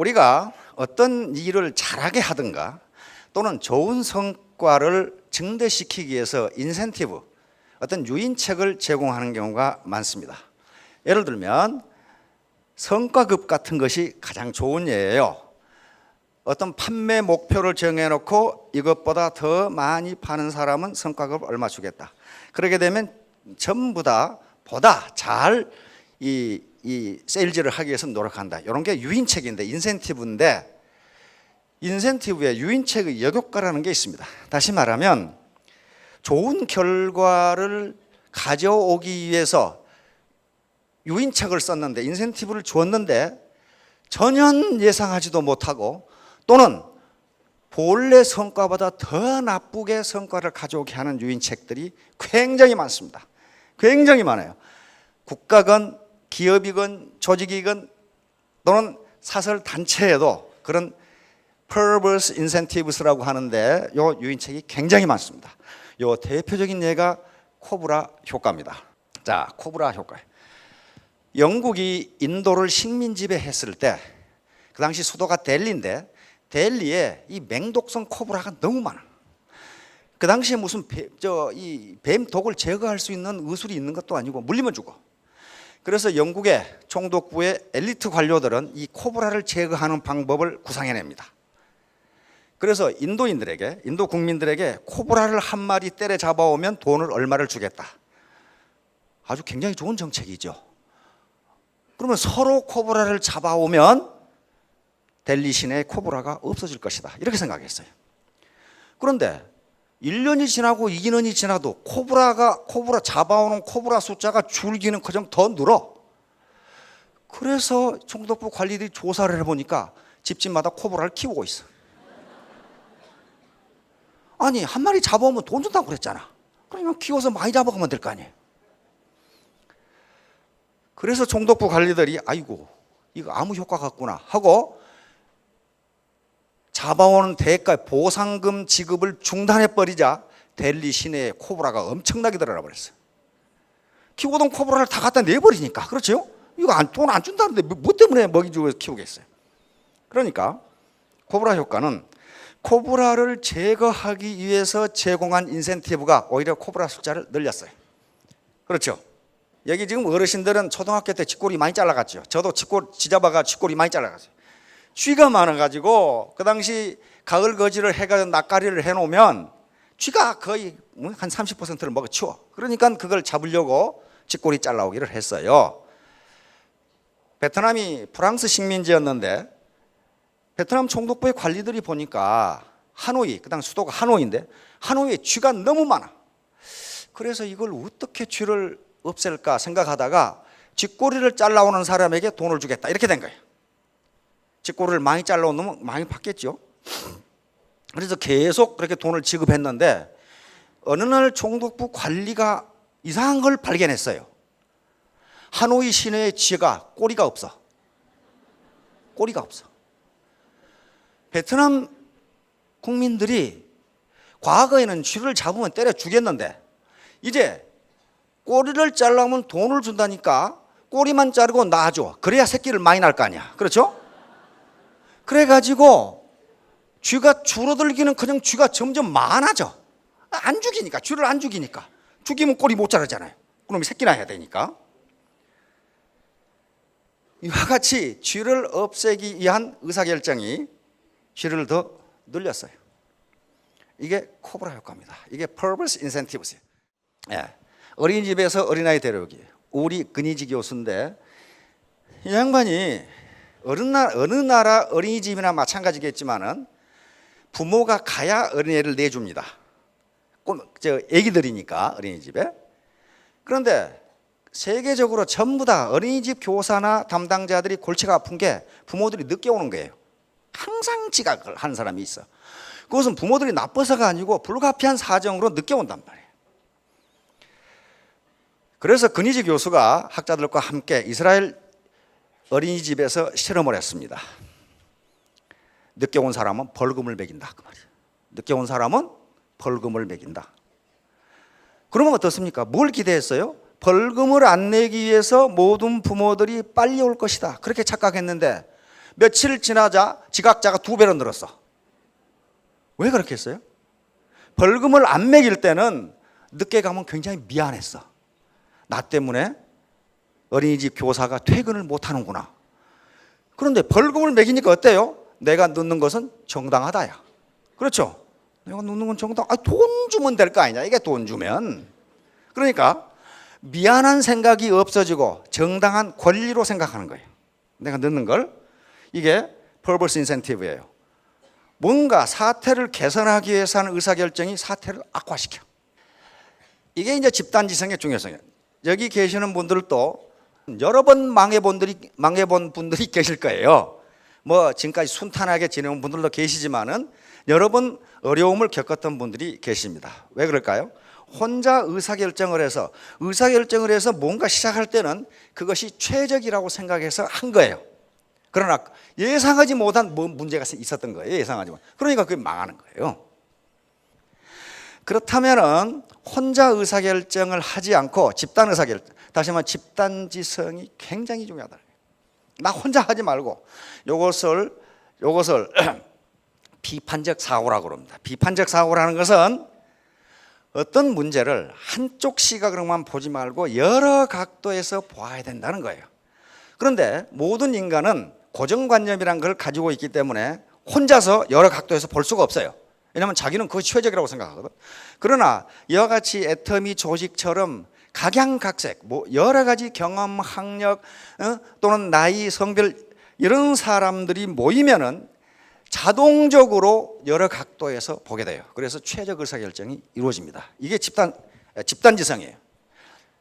우리가 어떤 일을 잘하게 하든가 또는 좋은 성과를 증대시키기 위해서 인센티브, 어떤 유인책을 제공하는 경우가 많습니다. 예를 들면 성과급 같은 것이 가장 좋은 예예요. 어떤 판매 목표를 정해놓고 이것보다 더 많이 파는 사람은 성과급 얼마 주겠다. 그렇게 되면 전부 다 보다 잘 이 세일즈를 하기 위해서 노력한다. 이런 게 유인책인데, 인센티브인데, 인센티브에 유인책의 역효과라는 게 있습니다. 다시 말하면 좋은 결과를 가져오기 위해서 유인책을 썼는데, 인센티브를 주었는데 전혀 예상하지도 못하고 또는 본래 성과보다 더 나쁘게 성과를 가져오게 하는 유인책들이 굉장히 많습니다. 굉장히 많아요. 국가건 기업이건 조직이건 또는 사설 단체에도 그런 perverse incentives라고 하는데 요 유인책이 굉장히 많습니다. 요 대표적인 예가 코브라 효과입니다. 자, 코브라 효과. 영국이 인도를 식민 지배했을 때 그 당시 수도가 델리인데 델리에 이 맹독성 코브라가 너무 많아. 그 당시에 무슨 뱀 독을 제거할 수 있는 의술이 있는 것도 아니고 물리면 죽어. 그래서 영국의 총독부의 엘리트 관료들은 이 코브라를 제거하는 방법을 구상해냅니다. 그래서 인도인들에게, 인도 국민들에게 코브라를 한 마리 때려 잡아오면 돈을 얼마를 주겠다. 아주 굉장히 좋은 정책이죠. 그러면 서로 코브라를 잡아오면 델리 시내에 코브라가 없어질 것이다. 이렇게 생각했어요. 그런데 1년이 지나고 2년이 지나도 코브라 잡아오는 코브라 숫자가 줄기는 커녕 더 늘어. 그래서 총독부 관리들이 조사를 해보니까 집집마다 코브라를 키우고 있어. 아니, 한 마리 잡아오면 돈 준다고 그랬잖아. 그러면 키워서 많이 잡아가면 될 거 아니에요. 그래서 총독부 관리들이 아이고 이거 아무 효과가 없구나 하고 잡아오는 대가 보상금 지급을 중단해버리자 델리 시내에 코브라가 엄청나게 늘어나 버렸어요. 키우던 코브라를 다 갖다 내버리니까. 그렇죠? 이거 돈 안 준다는데 뭐 때문에 먹이 주고 키우겠어요. 그러니까 코브라 효과는 코브라를 제거하기 위해서 제공한 인센티브가 오히려 코브라 숫자를 늘렸어요. 그렇죠? 여기 지금 어르신들은 초등학교 때 쥐꼬리 많이 잘라갔죠. 저도 쥐잡아가 쥐꼬리 많이 잘라갔어요. 쥐가 많아가지고 그 당시 가을 거지를 해가지고 낯가리를 해놓으면 쥐가 거의 한 30%를 먹어치워. 그러니까 그걸 잡으려고 쥐꼬리 잘라오기를 했어요. 베트남이 프랑스 식민지였는데 베트남 총독부의 관리들이 보니까 하노이, 그 당 수도가 하노이인데 하노이에 쥐가 너무 많아. 그래서 이걸 어떻게 쥐를 없앨까 생각하다가 쥐꼬리를 잘라오는 사람에게 돈을 주겠다 이렇게 된 거예요. 쥐꼬리를 많이 잘라오면 많이 받겠죠. 그래서 계속 그렇게 돈을 지급했는데 어느 날 총독부 관리가 이상한 걸 발견했어요. 하노이 시내의 쥐가 꼬리가 없어. 꼬리가 없어. 베트남 국민들이 과거에는 쥐를 잡으면 때려 죽였는데 이제 꼬리를 잘라면 돈을 준다니까 꼬리만 자르고 놔줘. 그래야 새끼를 많이 낳을 거 아니야. 그렇죠? 그래가지고 쥐가 줄어들기는 그냥 쥐가 점점 많아져. 안 죽이니까, 쥐를 안 죽이니까. 죽이면 꼬리 못 자르잖아요. 그럼 새끼 낳아야 되니까. 이와 같이 쥐를 없애기 위한 의사결정이 쥐를 더 늘렸어요. 이게 코브라 효과입니다. 이게 perverse incentives. 예. 어린이집에서 어린아이 데려오기. 우리 근희지 교수인데 이 양반이 어느 나라 어린이집이나 마찬가지겠지만은 부모가 가야 어린애를 내줍니다. 애기들이니까 어린이집에. 그런데 세계적으로 전부 다 어린이집 교사나 담당자들이 골치가 아픈 게 부모들이 늦게 오는 거예요. 항상 지각을 하는 사람이 있어. 그것은 부모들이 나빠서가 아니고 불가피한 사정으로 늦게 온단 말이에요. 그래서 근희지 교수가 학자들과 함께 이스라엘 어린이집에서 실험을 했습니다. 늦게 온 사람은 벌금을 매긴다 그 말이에요. 늦게 온 사람은 벌금을 매긴다. 그러면 어떻습니까? 뭘 기대했어요? 벌금을 안 내기 위해서 모든 부모들이 빨리 올 것이다 그렇게 착각했는데 며칠 지나자 지각자가 2배로 늘었어. 왜 그렇게 했어요? 벌금을 안 매길 때는 늦게 가면 굉장히 미안했어. 나 때문에 어린이집 교사가 퇴근을 못 하는구나. 그런데 벌금을 매기니까 어때요? 내가 늦는 것은 정당하다야. 그렇죠? 내가 늦는 건 정당. 돈 주면 될 거 아니냐? 이게 돈 주면. 그러니까 미안한 생각이 없어지고 정당한 권리로 생각하는 거예요. 내가 늦는 걸. 이게 퍼버스 인센티브예요. 뭔가 사태를 개선하기 위해서 하는 의사결정이 사태를 악화시켜. 이게 이제 집단지성의 중요성이에요. 여기 계시는 분들도 여러 번 망해본 분들이 계실 거예요. 뭐 지금까지 순탄하게 지내온 분들도 계시지만은 여러 번 어려움을 겪었던 분들이 계십니다. 왜 그럴까요? 혼자 의사결정을 해서 뭔가 시작할 때는 그것이 최적이라고 생각해서 한 거예요. 그러나 예상하지 못한 문제가 있었던 거예요. 예상하지 못. 그러니까 그게 망하는 거예요. 그렇다면은 혼자 의사결정을 하지 않고 집단 의사결정, 다시 말하면 집단지성이 굉장히 중요하다. 나 혼자 하지 말고 요것을 비판적 사고라고 그럽니다. 비판적 사고라는 것은 어떤 문제를 한쪽 시각으로만 보지 말고 여러 각도에서 보아야 된다는 거예요. 그런데 모든 인간은 고정관념이라는 걸 가지고 있기 때문에 혼자서 여러 각도에서 볼 수가 없어요. 왜냐하면 자기는 그것이 최적이라고 생각하거든. 그러나 이와 같이 애터미 조직처럼 각양각색, 여러 가지 경험, 학력 또는 나이, 성별 이런 사람들이 모이면은 자동적으로 여러 각도에서 보게 돼요. 그래서 최적 의사결정이 이루어집니다. 이게 집단지성이에요.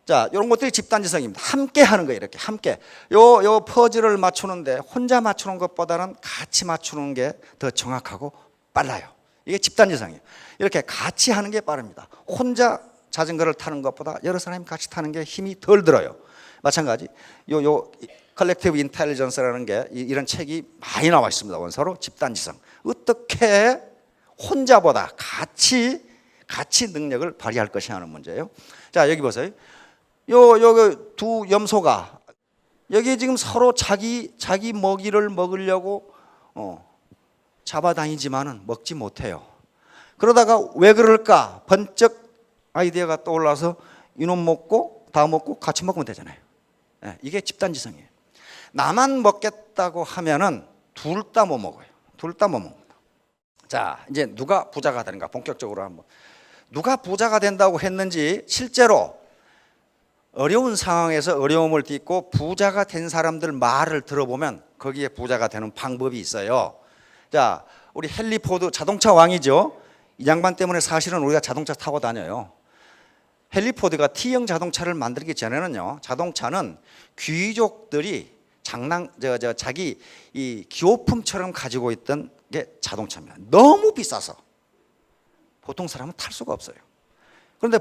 자, 이런 것들이 집단지성입니다. 함께 하는 거예요. 이렇게 함께. 요 퍼즐을 맞추는데 혼자 맞추는 것보다는 같이 맞추는 게 더 정확하고 빨라요. 이게 집단지성이에요. 이렇게 같이 하는 게 빠릅니다. 혼자 자전거를 타는 것보다 여러 사람이 같이 타는 게 힘이 덜 들어요. 마찬가지 요 컬렉티브 인텔리전스라는 게 이런 책이 많이 나와 있습니다. 원서로 집단지성. 어떻게 혼자보다 같이 능력을 발휘할 것이 하는 문제예요. 자, 여기 보세요. 요 두 염소가 여기 지금 서로 자기 먹이를 먹으려고 잡아다니지만은 먹지 못해요. 그러다가 왜 그럴까? 번쩍 아이디어가 떠올라서 이놈 먹고 다 먹고 같이 먹으면 되잖아요. 이게 집단지성이에요. 나만 먹겠다고 하면은 둘 다 못 먹어요. 둘 다 못 먹는다. 자, 이제 누가 부자가 되는가? 본격적으로 한번. 누가 부자가 된다고 했는지 실제로 어려운 상황에서 어려움을 딛고 부자가 된 사람들 말을 들어보면 거기에 부자가 되는 방법이 있어요. 자, 우리 헨리 포드 자동차 왕이죠. 이 양반 때문에 사실은 우리가 자동차 타고 다녀요. 헨리 포드가 T형 자동차를 만들기 전에는요, 자동차는 귀족들이 자기 이 기호품처럼 가지고 있던 게 자동차입니다. 너무 비싸서 보통 사람은 탈 수가 없어요. 그런데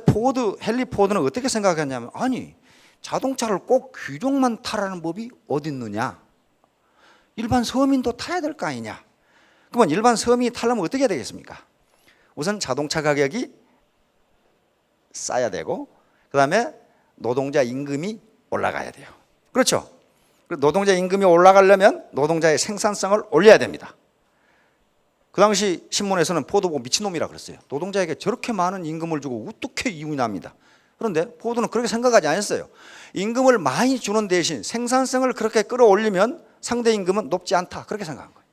헨리 포드는 어떻게 생각했냐면, 아니, 자동차를 꼭 귀족만 타라는 법이 어디 있느냐? 일반 서민도 타야 될 거 아니냐? 그러면 일반 서민이 타려면 어떻게 해야 되겠습니까? 우선 자동차 가격이 싸야 되고, 그 다음에 노동자 임금이 올라가야 돼요. 그렇죠? 노동자 임금이 올라가려면 노동자의 생산성을 올려야 됩니다. 그 당시 신문에서는 포드 보고 미친놈이라 그랬어요. 노동자에게 저렇게 많은 임금을 주고 어떻게 이윤합니다. 그런데 포드는 그렇게 생각하지 않았어요. 임금을 많이 주는 대신 생산성을 그렇게 끌어올리면 상대 임금은 높지 않다, 그렇게 생각한 거예요.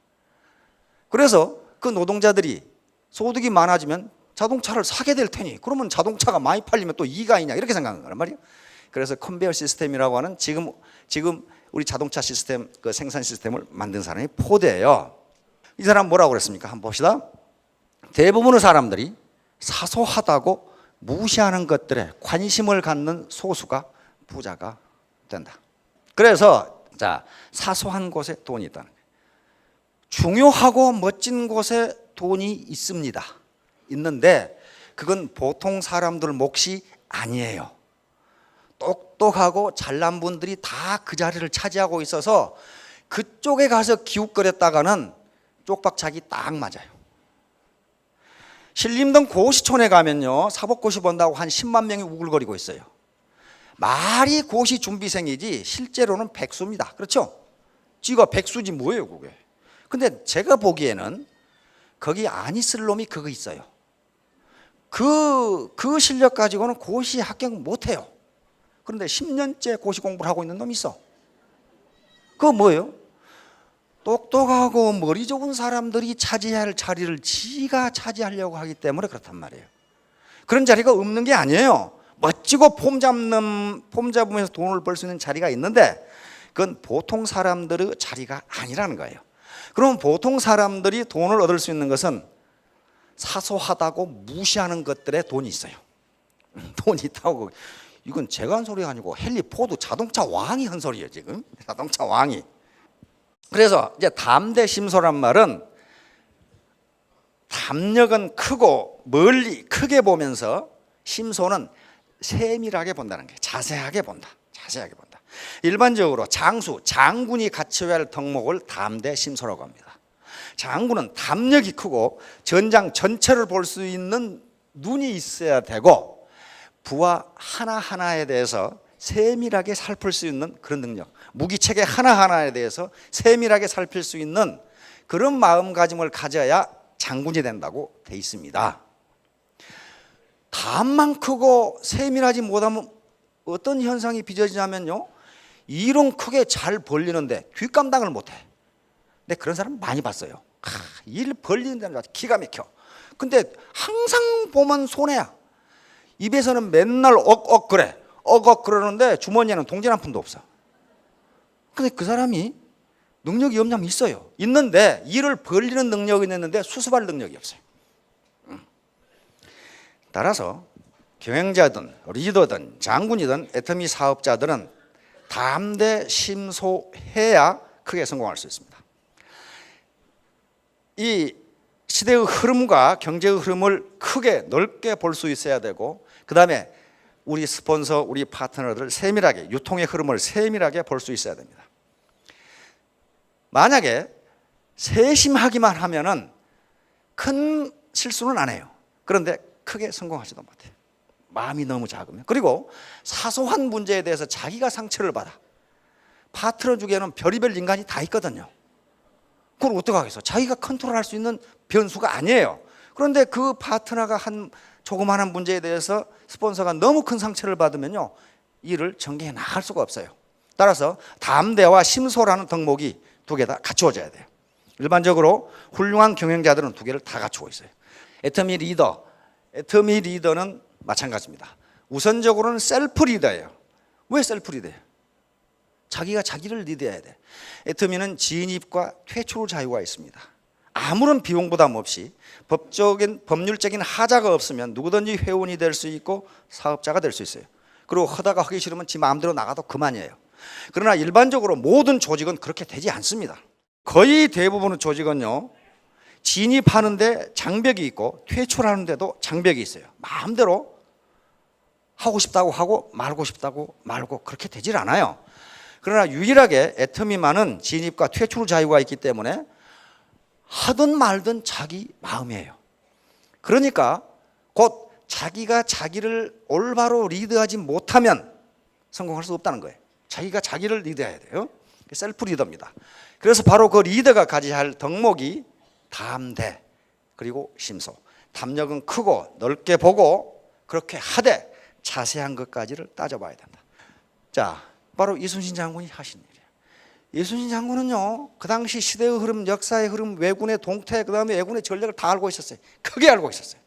그래서 그 노동자들이 소득이 많아지면 자동차를 사게 될 테니 그러면 자동차가 많이 팔리면 또 이익이 아니냐, 이렇게 생각한 거란 말이에요. 그래서 컨베이어 시스템이라고 하는 지금 우리 자동차 시스템, 그 생산 시스템을 만든 사람이 포드예요. 이 사람 뭐라고 그랬습니까? 한번 봅시다. 대부분의 사람들이 사소하다고 무시하는 것들에 관심을 갖는 소수가 부자가 된다. 그래서 자, 사소한 곳에 돈이 있다는 거예요. 중요하고 멋진 곳에 돈이 있습니다. 있는데 그건 보통 사람들 몫이 아니에요. 똑똑하고 잘난 분들이 다 그 자리를 차지하고 있어서 그쪽에 가서 기웃거렸다가는 쪽박차기 딱 맞아요. 신림동 고시촌에 가면요, 사법고시 본다고 한 10만 명이 우글거리고 있어요. 말이 고시 준비생이지 실제로는 백수입니다. 그렇죠? 쥐가 백수지 뭐예요 그게. 근데 제가 보기에는 거기 안 있을 놈이 그거 있어요. 그 실력 가지고는 고시 합격 못해요. 그런데 10년째 고시 공부를 하고 있는 놈이 있어. 그거 뭐예요? 똑똑하고 머리 좋은 사람들이 차지해야 할 자리를 지가 차지하려고 하기 때문에 그렇단 말이에요. 그런 자리가 없는 게 아니에요. 멋지고 폼 잡으면서 돈을 벌 수 있는 자리가 있는데 그건 보통 사람들의 자리가 아니라는 거예요. 그럼 보통 사람들이 돈을 얻을 수 있는 것은 사소하다고 무시하는 것들에 돈이 있어요. 돈이 있다고. 이건 제가 한 소리가 아니고 헨리 포드 자동차 왕이 한 소리예요 지금. 자동차 왕이. 그래서 이제 담대 심소란 말은 담력은 크고 멀리 크게 보면서 심소는 세밀하게 본다는 게, 자세하게 본다. 자세하게 본다. 일반적으로 장군이 갖춰야 할 덕목을 담대 심소라고 합니다. 장군은 담력이 크고 전장 전체를 볼 수 있는 눈이 있어야 되고 부하 하나하나에 대해서 세밀하게 살필 수 있는 그런 능력, 무기체계 하나하나에 대해서 세밀하게 살필 수 있는 그런 마음가짐을 가져야 장군이 된다고 돼 있습니다. 담만 크고 세밀하지 못하면 어떤 현상이 빚어지냐면요, 일은 크게 잘 벌리는데 뒷감당을 못해. 근데 그런 사람 많이 봤어요. 일 벌리는 데는 기가 막혀. 근데 항상 보면 손해야. 입에서는 맨날 억억 그래. 억억 그러는데 주머니에는 동전 한 푼도 없어. 근데 그 사람이 능력이 없냐면 있어요. 있는데 일을 벌리는 능력이 있는데 수습할 능력이 없어요. 따라서 경영자든 리더든 장군이든 애터미 사업자들은 담대 심소해야 크게 성공할 수 있습니다. 이 시대의 흐름과 경제의 흐름을 크게 넓게 볼 수 있어야 되고, 그 다음에 우리 스폰서, 우리 파트너들 세밀하게 유통의 흐름을 세밀하게 볼 수 있어야 됩니다. 만약에 세심하기만 하면은 큰 실수는 안 해요. 그런데 크게 성공하지도 못해요. 마음이 너무 작으면. 그리고 사소한 문제에 대해서 자기가 상처를 받아. 파트너 중에는 별의별 인간이 다 있거든요. 그걸 어떻게 하겠어? 자기가 컨트롤할 수 있는 변수가 아니에요. 그런데 그 파트너가 한 조그마한 문제에 대해서 스폰서가 너무 큰 상처를 받으면요, 일을 전개해 나갈 수가 없어요. 따라서 담대와 심소라는 덕목이 두 개 다 갖추어져야 돼요. 일반적으로 훌륭한 경영자들은 두 개를 다 갖추고 있어요. 애터미 리더는 마찬가지입니다. 우선적으로는 셀프 리더예요. 왜 셀프 리더예요? 자기가 자기를 리드해야 돼. 애터미는 진입과 퇴출 자유가 있습니다. 아무런 비용 부담 없이 법률적인 하자가 없으면 누구든지 회원이 될 수 있고 사업자가 될 수 있어요. 그리고 하다가 하기 싫으면 지 마음대로 나가도 그만이에요. 그러나 일반적으로 모든 조직은 그렇게 되지 않습니다. 거의 대부분의 조직은요, 진입하는데 장벽이 있고 퇴출하는데도 장벽이 있어요. 마음대로 하고 싶다고 하고 말고 싶다고 말고 그렇게 되질 않아요. 그러나 유일하게 애터미만은 진입과 퇴출 자유가 있기 때문에 하든 말든 자기 마음이에요. 그러니까 곧 자기가 자기를 올바로 리드하지 못하면 성공할 수 없다는 거예요. 자기가 자기를 리드해야 돼요. 셀프 리더입니다. 그래서 바로 그 리더가 가져야 할 덕목이 담대 그리고 심소. 담력은 크고 넓게 보고 그렇게 하되 자세한 것까지를 따져봐야 된다. 자, 바로 이순신 장군이 하신 일이에요. 이순신 장군은요, 그 당시 시대의 흐름, 역사의 흐름, 왜군의 동태, 그 다음에 왜군의 전략을 다 알고 있었어요. 크게 알고 있었어요.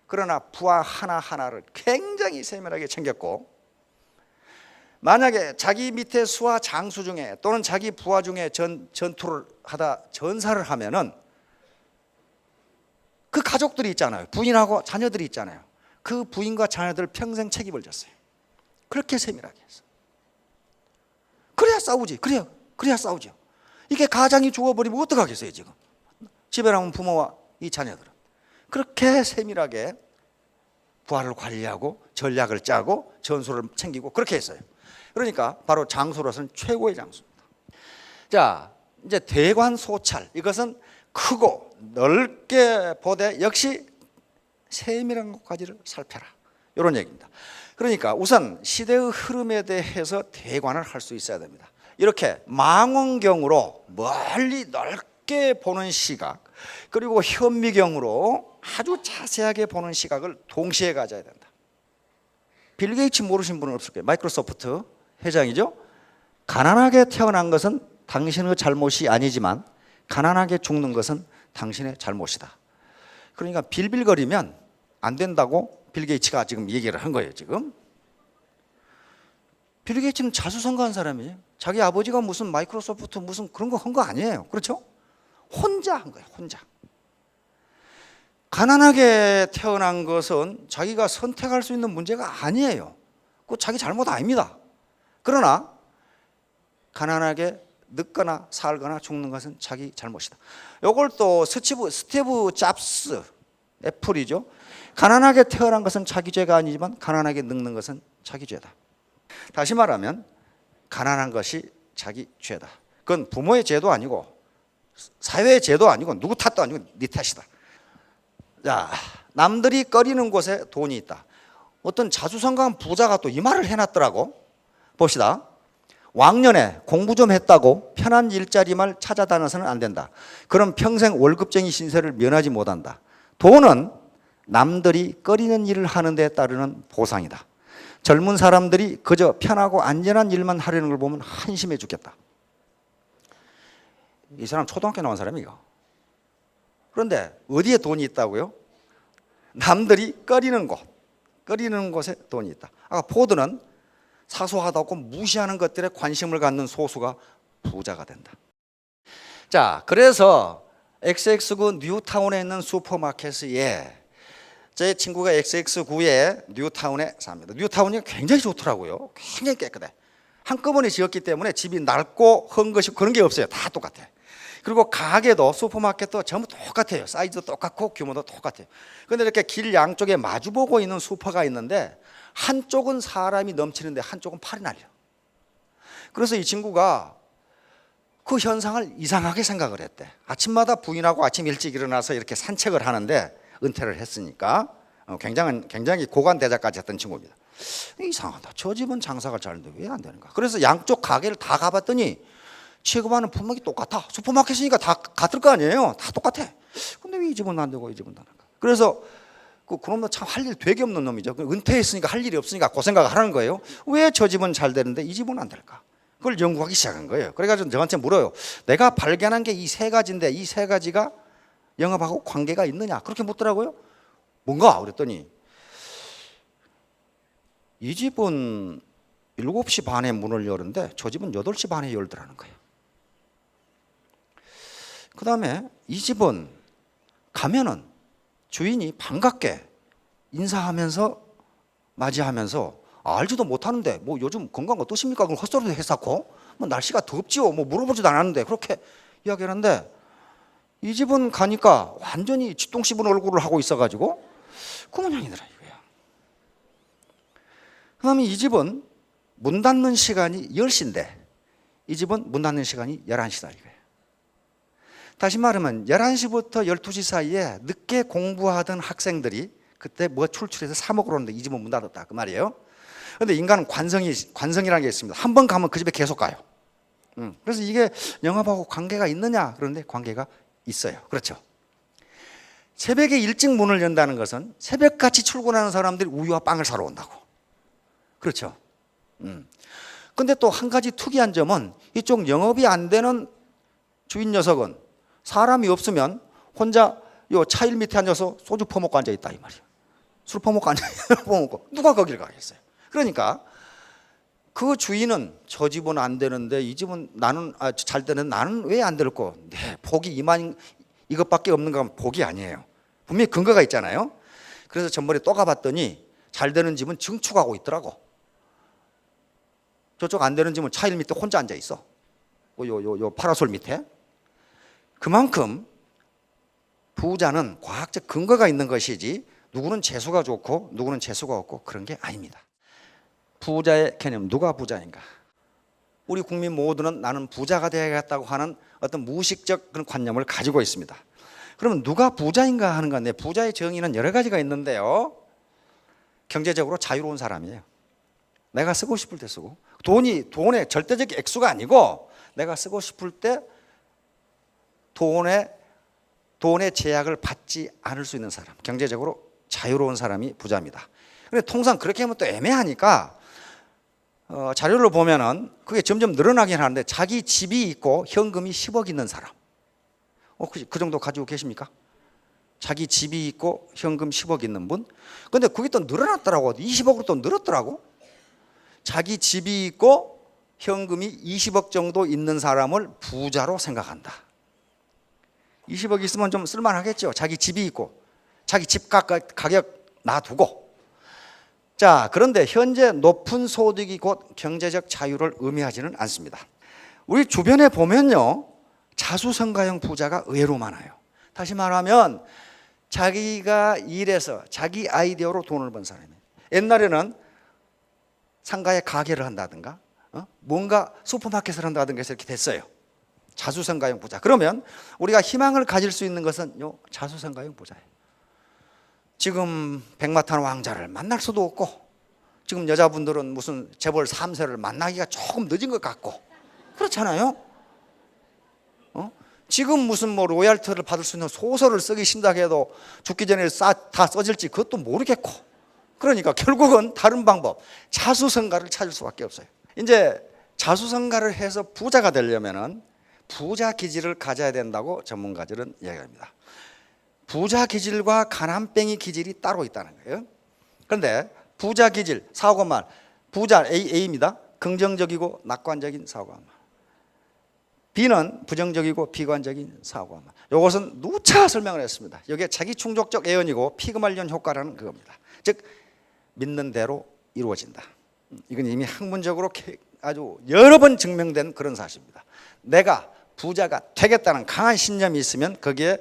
그러나 부하 하나하나를 굉장히 세밀하게 챙겼고, 만약에 자기 밑에 수하 장수 중에 또는 자기 부하 중에 전투를 하다 전사를 하면은 그 가족들이 있잖아요. 부인하고 자녀들이 있잖아요. 그 부인과 자녀들 평생 책임을 졌어요. 그렇게 세밀하게 했어. 그래야 싸우지. 그래야 싸우죠. 이게 가장이 죽어버리면 어떡하겠어요 지금. 집에 남은 부모와 이 자녀들은. 그렇게 세밀하게 부하를 관리하고 전략을 짜고 전술을 챙기고 그렇게 했어요. 그러니까 바로 장수로서는 최고의 장수입니다. 자, 이제 대관소찰. 이것은 크고 넓게 보되 역시 세밀한 것까지를 살펴라. 이런 얘기입니다. 그러니까 우선 시대의 흐름에 대해서 대관을 할 수 있어야 됩니다. 이렇게 망원경으로 멀리 넓게 보는 시각, 그리고 현미경으로 아주 자세하게 보는 시각을 동시에 가져야 된다. 빌 게이츠 모르신 분은 없을 거예요. 마이크로소프트 회장이죠. 가난하게 태어난 것은 당신의 잘못이 아니지만 가난하게 죽는 것은 당신의 잘못이다. 그러니까 빌빌거리면 안 된다고 빌 게이츠가 지금 얘기를 한 거예요. 지금 빌 게이츠는 자수성가한 사람이에요. 자기 아버지가 무슨 마이크로소프트 무슨 그런 거 한 거 아니에요. 그렇죠? 혼자 한 거예요. 혼자. 가난하게 태어난 것은 자기가 선택할 수 있는 문제가 아니에요. 그거 자기 잘못 아닙니다. 그러나 가난하게 늙거나 살거나 죽는 것은 자기 잘못이다. 이걸 또 스티브 잡스, 애플이죠. 가난하게 태어난 것은 자기 죄가 아니지만 가난하게 늙는 것은 자기 죄다. 다시 말하면 가난한 것이 자기 죄다. 그건 부모의 죄도 아니고 사회의 죄도 아니고 누구 탓도 아니고 네 탓이다. 자, 남들이 꺼리는 곳에 돈이 있다. 어떤 자수성가한 부자가 또 이 말을 해놨더라고. 봅시다. 왕년에 공부 좀 했다고 편한 일자리만 찾아다녀서는 안 된다. 그럼 평생 월급쟁이 신세를 면하지 못한다. 돈은 남들이 꺼리는 일을 하는 데 따르는 보상이다. 젊은 사람들이 그저 편하고 안전한 일만 하려는 걸 보면 한심해 죽겠다. 이 사람 초등학교 나온 사람이에요. 그런데 어디에 돈이 있다고요? 남들이 꺼리는 곳에 돈이 있다. 아까 포드는 사소하다고 무시하는 것들에 관심을 갖는 소수가 부자가 된다. 자, 그래서 XX구 뉴타운에 있는 슈퍼마켓에 제 친구가 XX구에 뉴타운에 삽니다. 뉴타운이 굉장히 좋더라고요. 굉장히 깨끗해. 한꺼번에 지었기 때문에 집이 낡고 헝것이 그런 게 없어요. 다 똑같아. 그리고 가게도 슈퍼마켓도 전부 똑같아요. 사이즈도 똑같고 규모도 똑같아요. 그런데 이렇게 길 양쪽에 마주보고 있는 슈퍼가 있는데 한쪽은 사람이 넘치는데 한쪽은 팔이 날려. 그래서 이 친구가 그 현상을 이상하게 생각을 했대. 아침마다 부인하고 아침 일찍 일어나서 이렇게 산책을 하는데 은퇴를 했으니까 굉장히 고관대자까지 했던 친구입니다. 이상하다. 저 집은 장사가 잘 되는데 왜 안 되는가? 그래서 양쪽 가게를 다 가봤더니 취급하는 품목이 똑같아. 슈퍼마켓이니까 다 같을 거 아니에요. 다 똑같아. 근데 왜 이 집은 안 되고 이 집은 안 되는가? 그래서 그놈은 참 할 일 되게 없는 놈이죠. 은퇴했으니까 할 일이 없으니까 그 생각을 하는 거예요. 왜 저 집은 잘 되는데 이 집은 안 될까? 그걸 연구하기 시작한 거예요. 그래가지고 저한테 물어요. 내가 발견한 게 이 세 가지인데 이 세 가지가 영업하고 관계가 있느냐? 그렇게 묻더라고요. 뭔가? 그랬더니 이 집은 7시 반에 문을 여는데 저 집은 8시 반에 열더라는 거예요. 그 다음에 이 집은 가면은 주인이 반갑게 인사하면서 맞이하면서 알지도 못하는데 뭐 요즘 건강 어떠십니까? 그럼 헛소리도 했었고 뭐 날씨가 덥지요? 뭐 물어보지도 않았는데 그렇게 이야기하는데 이 집은 가니까 완전히 쥐똥 씹은 얼굴을 하고 있어가지고 그 모양이더라 이거야. 그 다음에 이 집은 문 닫는 시간이 10시인데 이 집은 문 닫는 시간이 11시다 이거예요. 다시 말하면 11시부터 12시 사이에 늦게 공부하던 학생들이 그때 뭐 출출해서 사 먹으러 오는데 이 집은 문 닫았다 그 말이에요. 그런데 인간은 관성이라는 게 있습니다. 한 번 가면 그 집에 계속 가요. 그래서 이게 영업하고 관계가 있느냐? 그런데 관계가 있어요. 그렇죠. 새벽에 일찍 문을 연다는 것은 새벽같이 출근하는 사람들이 우유와 빵을 사러 온다고. 그렇죠. 근데 또 한 가지 특이한 점은 이쪽 영업이 안 되는 주인 녀석은 사람이 없으면 혼자 요 차일 밑에 앉아서 소주 퍼먹고 앉아있다 이 말이에요. 술 퍼먹고 앉아있고 누가 거길 가겠어요. 그러니까 그 주인은 저 집은 안 되는데 이 집은 나는 잘 되는 나는 왜 안 될까? 네, 복이 이것밖에 없는가 하면 복이 아니에요. 분명히 근거가 있잖아요. 그래서 전번에 또 가봤더니 잘 되는 집은 증축하고 있더라고. 저쪽 안 되는 집은 차일 밑에 혼자 앉아 있어. 요 파라솔 밑에. 그만큼 부자는 과학적 근거가 있는 것이지 누구는 재수가 좋고 누구는 재수가 없고 그런 게 아닙니다. 부자의 개념, 누가 부자인가? 우리 국민 모두는 나는 부자가 되어야겠다고 하는 어떤 무의식적 그런 관념을 가지고 있습니다. 그러면 누가 부자인가 하는 건데 부자의 정의는 여러 가지가 있는데요. 경제적으로 자유로운 사람이에요. 내가 쓰고 싶을 때 쓰고, 돈의 절대적 액수가 아니고 내가 쓰고 싶을 때 돈의 제약을 받지 않을 수 있는 사람, 경제적으로 자유로운 사람이 부자입니다. 그런데 통상 그렇게 하면 또 애매하니까 자료를 보면은 그게 점점 늘어나긴 하는데, 자기 집이 있고 현금이 10억 있는 사람, 그 정도 가지고 계십니까? 자기 집이 있고 현금 10억 있는 분? 근데 그게 또 늘어났더라고. 20억으로 또 늘었더라고. 자기 집이 있고 현금이 20억 정도 있는 사람을 부자로 생각한다. 20억 있으면 좀 쓸만하겠죠. 자기 집이 있고, 자기 집 가격 놔두고. 자, 그런데 현재 높은 소득이 곧 경제적 자유를 의미하지는 않습니다. 우리 주변에 보면요, 자수성가형 부자가 의외로 많아요. 다시 말하면 자기가 일해서 자기 아이디어로 돈을 번 사람이에요. 옛날에는 상가에 가게를 한다든가 뭔가 슈퍼마켓을 한다든가 해서 이렇게 됐어요. 자수성가형 부자. 그러면 우리가 희망을 가질 수 있는 것은 요 자수성가형 부자예요. 지금 백마탄 왕자를 만날 수도 없고, 지금 여자분들은 무슨 재벌 3세를 만나기가 조금 늦은 것 같고 그렇잖아요. 지금 무슨 뭐 로얄티를 받을 수 있는 소설을 쓰기 신다고 해도 죽기 전에 다 써질지 그것도 모르겠고, 그러니까 결국은 다른 방법, 자수성가를 찾을 수밖에 없어요. 이제 자수성가를 해서 부자가 되려면은 부자 기질을 가져야 된다고 전문가들은 이야기합니다. 부자 기질과 가난뱅이 기질이 따로 있다는 거예요. 그런데 부자 기질, 사고만, 부자 A입니다. 긍정적이고 낙관적인 사고만. B는 부정적이고 비관적인 사고만. 이것은 누차 설명을 했습니다. 이게 자기 충족적 예언이고 피그말리온 효과라는 그겁니다. 즉 믿는 대로 이루어진다. 이건 이미 학문적으로 아주 여러 번 증명된 그런 사실입니다. 내가 부자가 되겠다는 강한 신념이 있으면 거기에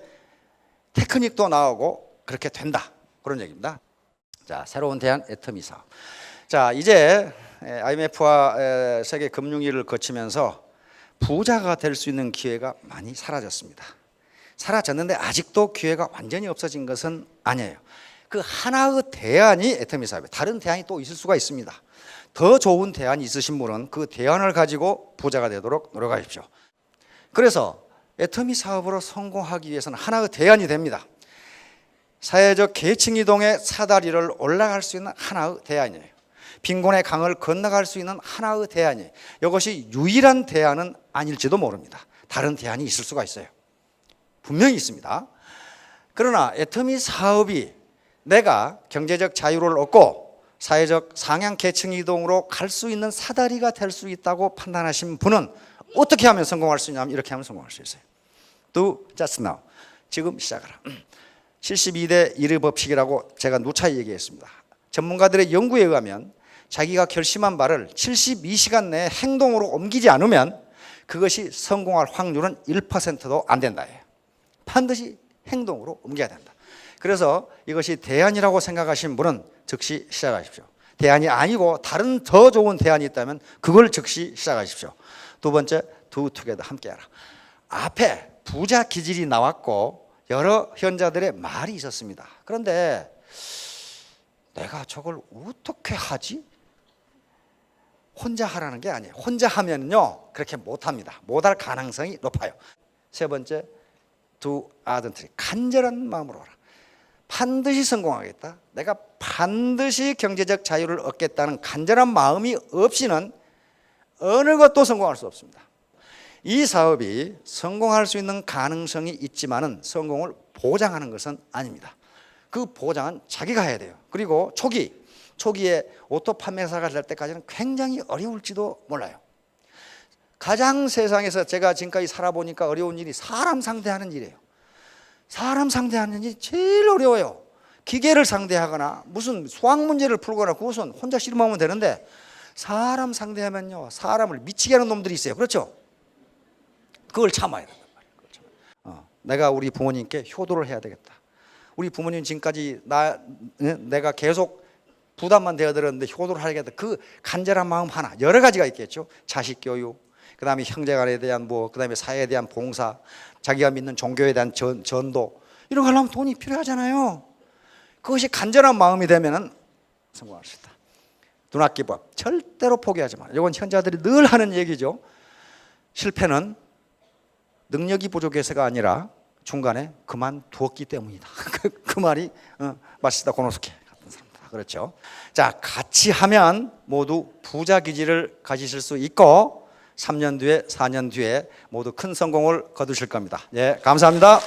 테크닉도 나오고 그렇게 된다, 그런 얘기입니다. 자, 새로운 대안 애터미 사업. 자, 이제 IMF와 세계 금융위기를 거치면서 부자가 될 수 있는 기회가 많이 사라졌습니다. 사라졌는데 아직도 기회가 완전히 없어진 것은 아니에요. 그 하나의 대안이 애터미 사업이에요. 다른 대안이 또 있을 수가 있습니다. 더 좋은 대안이 있으신 분은 그 대안을 가지고 부자가 되도록 노력하십시오. 그래서 애터미 사업으로 성공하기 위해서는 하나의 대안이 됩니다. 사회적 계층 이동의 사다리를 올라갈 수 있는 하나의 대안이에요. 빈곤의 강을 건너갈 수 있는 하나의 대안이에요. 이것이 유일한 대안은 아닐지도 모릅니다. 다른 대안이 있을 수가 있어요. 분명히 있습니다. 그러나 애터미 사업이 내가 경제적 자유를 얻고 사회적 상향 계층 이동으로 갈 수 있는 사다리가 될 수 있다고 판단하신 분은 어떻게 하면 성공할 수 있냐면 이렇게 하면 성공할 수 있어요. Do just now. 지금 시작하라. 72대 1의 법칙이라고 제가 누차 얘기했습니다. 전문가들의 연구에 의하면 자기가 결심한 바를 72시간 내에 행동으로 옮기지 않으면 그것이 성공할 확률은 1%도 안 된다. 반드시 행동으로 옮겨야 된다. 그래서 이것이 대안이라고 생각하신 분은 즉시 시작하십시오. 대안이 아니고 다른 더 좋은 대안이 있다면 그걸 즉시 시작하십시오. 두 번째, do together, 함께하라. 앞에 부자 기질이 나왔고 여러 현자들의 말이 있었습니다. 그런데 내가 저걸 어떻게 하지? 혼자 하라는 게 아니에요. 혼자 하면요 그렇게 못합니다. 못할 가능성이 높아요. 세 번째, do ardently, 간절한 마음으로 하라. 반드시 성공하겠다, 내가 반드시 경제적 자유를 얻겠다는 간절한 마음이 없이는 어느 것도 성공할 수 없습니다. 이 사업이 성공할 수 있는 가능성이 있지만은 성공을 보장하는 것은 아닙니다. 그 보장은 자기가 해야 돼요. 그리고 초기에 오토 판매사가 될 때까지는 굉장히 어려울지도 몰라요. 가장 세상에서 제가 지금까지 살아보니까 어려운 일이 사람 상대하는 일이에요. 사람 상대하는 일이 제일 어려워요. 기계를 상대하거나 무슨 수학 문제를 풀거나 그것은 혼자 씨름하면 되는데, 사람 상대하면요 사람을 미치게 하는 놈들이 있어요. 그렇죠? 그걸 참아야 된단 말이에요. 내가 우리 부모님께 효도를 해야 되겠다. 우리 부모님 지금까지 내가 계속 부담만 되어들었는데 효도를 하겠다. 그 간절한 마음 하나, 여러 가지가 있겠죠. 자식 교육, 그 다음에 형제간에 대한 그 다음에 사회에 대한 봉사, 자기가 믿는 종교에 대한 전도, 이런 거 하려면 돈이 필요하잖아요. 그것이 간절한 마음이 되면은 성공할 수 있다. 눈앞기법 절대로 포기하지 마라. 이건 현자들이 늘 하는 얘기죠. 실패는 능력이 부족해서가 아니라 중간에 그만두었기 때문이다. 그 말이 마시다 고노스케 같은 사람들. 그렇죠. 자, 같이 하면 모두 부자 기질을 가지실 수 있고 3년 뒤에 4년 뒤에 모두 큰 성공을 거두실 겁니다. 예, 감사합니다.